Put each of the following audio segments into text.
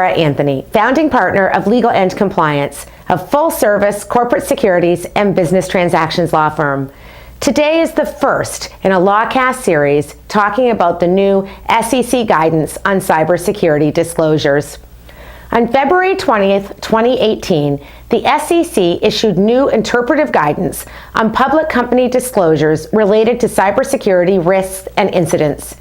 Laura Anthony, founding partner of Legal and Compliance, a full-service corporate securities and business transactions law firm. Today is the first in a LawCast series talking about the new SEC Guidance on Cybersecurity disclosures. On February 20th, 2018, the SEC issued new interpretive guidance on public company disclosures related to cybersecurity risks and incidents.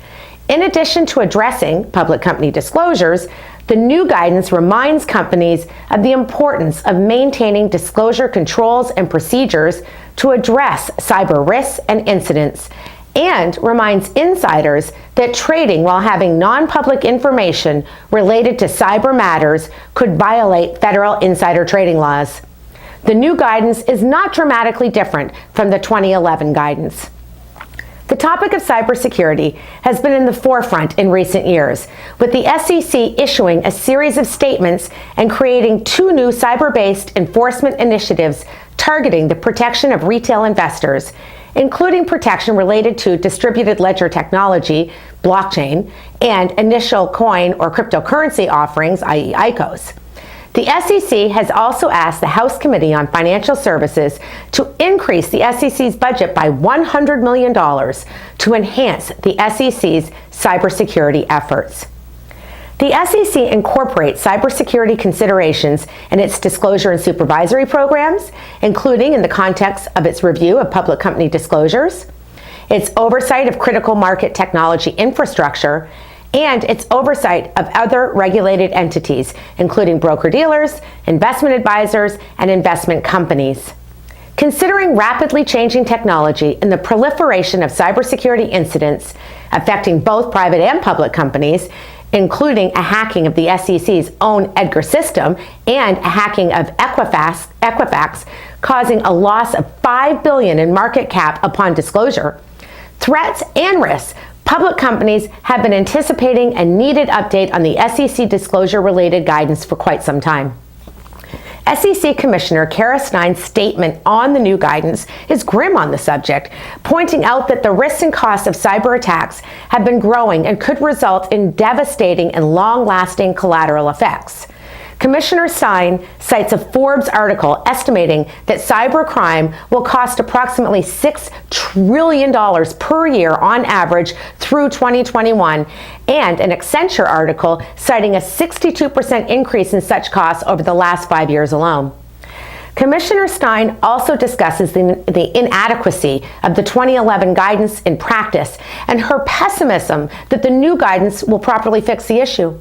In addition to addressing public company disclosures, the new guidance reminds companies of the importance of maintaining disclosure controls and procedures to address cyber risks and incidents, and reminds insiders that trading while having non-public information related to cyber matters could violate federal insider trading laws. The new guidance is not dramatically different from the 2011 guidance. The topic of cybersecurity has been in the forefront in recent years, with the SEC issuing a series of statements and creating two new cyber-based enforcement initiatives targeting the protection of retail investors, including protection related to distributed ledger technology, blockchain, and initial coin or cryptocurrency offerings, i.e. ICOs. The SEC has also asked the House Committee on Financial Services to increase the SEC's budget by $100 million to enhance the SEC's cybersecurity efforts. The SEC incorporates cybersecurity considerations in its disclosure and supervisory programs, including in the context of its review of public company disclosures, its oversight of critical market technology infrastructure, and its oversight of other regulated entities, including broker-dealers, investment advisors, and investment companies. Considering rapidly changing technology and the proliferation of cybersecurity incidents affecting both private and public companies, including a hacking of the SEC's own Edgar system and a hacking of Equifax, causing a loss of $5 billion in market cap upon disclosure, threats and risks, public companies have been anticipating a needed update on the SEC disclosure-related guidance for quite some time. SEC Commissioner Kara Stein's statement on the new guidance is grim on the subject, pointing out that the risks and costs of cyber attacks have been growing and could result in devastating and long-lasting collateral effects. Commissioner Stein cites a Forbes article estimating that cybercrime will cost approximately $6 trillion per year on average through 2021, and an Accenture article citing a 62% increase in such costs over the last 5 years alone. Commissioner Stein also discusses the inadequacy of the 2011 guidance in practice and her pessimism that the new guidance will properly fix the issue.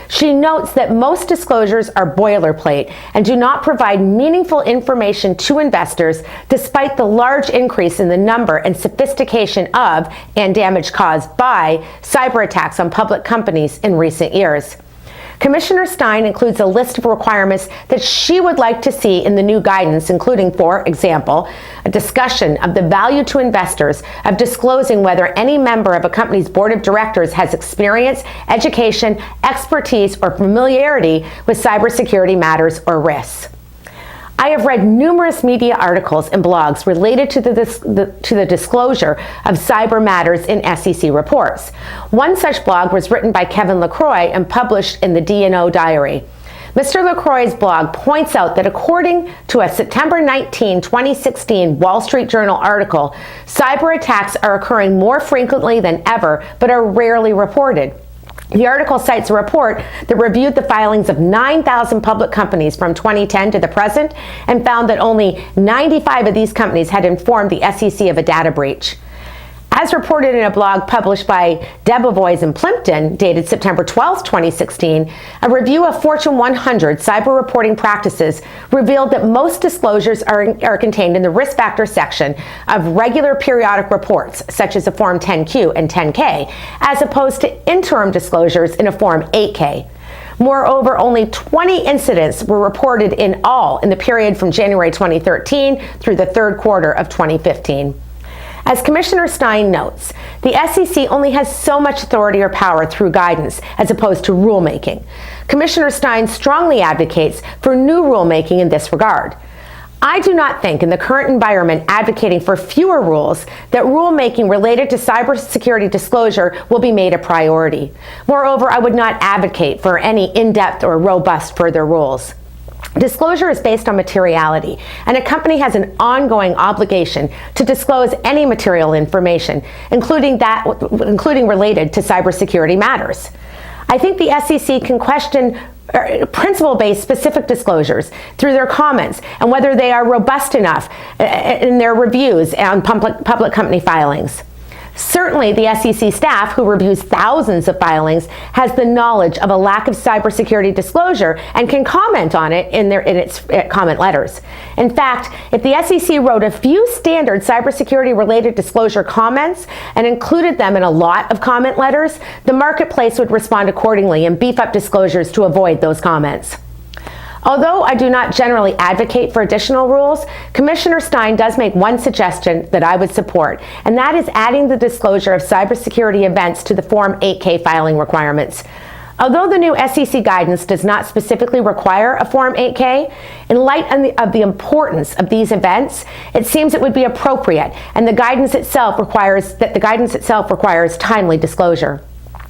She notes that most disclosures are boilerplate and do not provide meaningful information to investors despite the large increase in the number and sophistication of and damage caused by cyber attacks on public companies in recent years. Commissioner Stein includes a list of requirements that she would like to see in the new guidance, including, for example, a discussion of the value to investors of disclosing whether any member of a company's board of directors has experience, education, expertise, or familiarity with cybersecurity matters or risks. I have read numerous media articles and blogs related to the disclosure of cyber matters in SEC reports. One such blog was written by Kevin LaCroix and published in the D&O Diary. Mr. LaCroix's blog points out that according to a September 19, 2016 Wall Street Journal article, cyber attacks are occurring more frequently than ever, but are rarely reported. The article cites a report that reviewed the filings of 9,000 public companies from 2010 to the present and found that only 95 of these companies had informed the SEC of a data breach. As reported in a blog published by Debevoise and Plimpton, dated September 12, 2016, a review of Fortune 100 cyber reporting practices revealed that most disclosures are contained in the risk factor section of regular periodic reports, such as a Form 10Q and 10K, as opposed to interim disclosures in a Form 8K. Moreover, only 20 incidents were reported in all in the period from January 2013 through the third quarter of 2015. As Commissioner Stein notes, the SEC only has so much authority or power through guidance as opposed to rulemaking. Commissioner Stein strongly advocates for new rulemaking in this regard. I do not think in the current environment advocating for fewer rules that rulemaking related to cybersecurity disclosure will be made a priority. Moreover, I would not advocate for any in-depth or robust further rules. Disclosure is based on materiality, and a company has an ongoing obligation to disclose any material information, including related to cybersecurity matters. I think the SEC can question principle-based specific disclosures through their comments and whether they are robust enough in their reviews on public company filings. Certainly, the SEC staff, who reviews thousands of filings, has the knowledge of a lack of cybersecurity disclosure and can comment on it in its comment letters. In fact, if the SEC wrote a few standard cybersecurity-related disclosure comments and included them in a lot of comment letters, the marketplace would respond accordingly and beef up disclosures to avoid those comments. Although I do not generally advocate for additional rules, Commissioner Stein does make one suggestion that I would support, and that is adding the disclosure of cybersecurity events to the Form 8K filing requirements. Although the new SEC guidance does not specifically require a Form 8K, in light of the importance of these events, it seems it would be appropriate, and the guidance itself requires timely disclosure.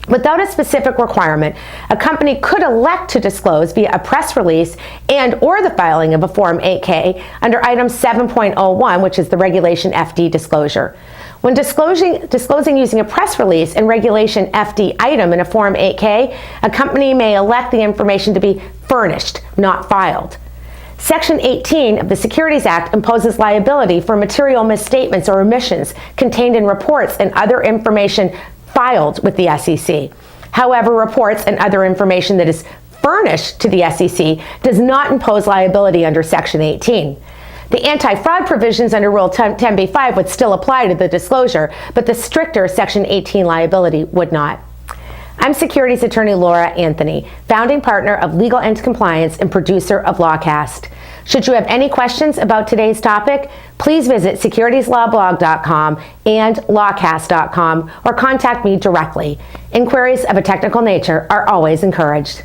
Without a specific requirement, a company could elect to disclose via a press release and/or the filing of a Form 8K under Item 7.01, which is the Regulation FD disclosure. When disclosing using a press release and Regulation FD item in a Form 8K, a company may elect the information to be furnished, not filed. Section 18 of the Securities Act imposes liability for material misstatements or omissions contained in reports and other information filed with the SEC. However, reports and other information that is furnished to the SEC does not impose liability under Section 18. The anti-fraud provisions under Rule 10b-5 would still apply to the disclosure, but the stricter Section 18 liability would not. I'm securities attorney Laura Anthony, founding partner of Legal and Compliance and producer of LawCast. Should you have any questions about today's topic, please visit securitieslawblog.com and lawcast.com or contact me directly. Inquiries of a technical nature are always encouraged.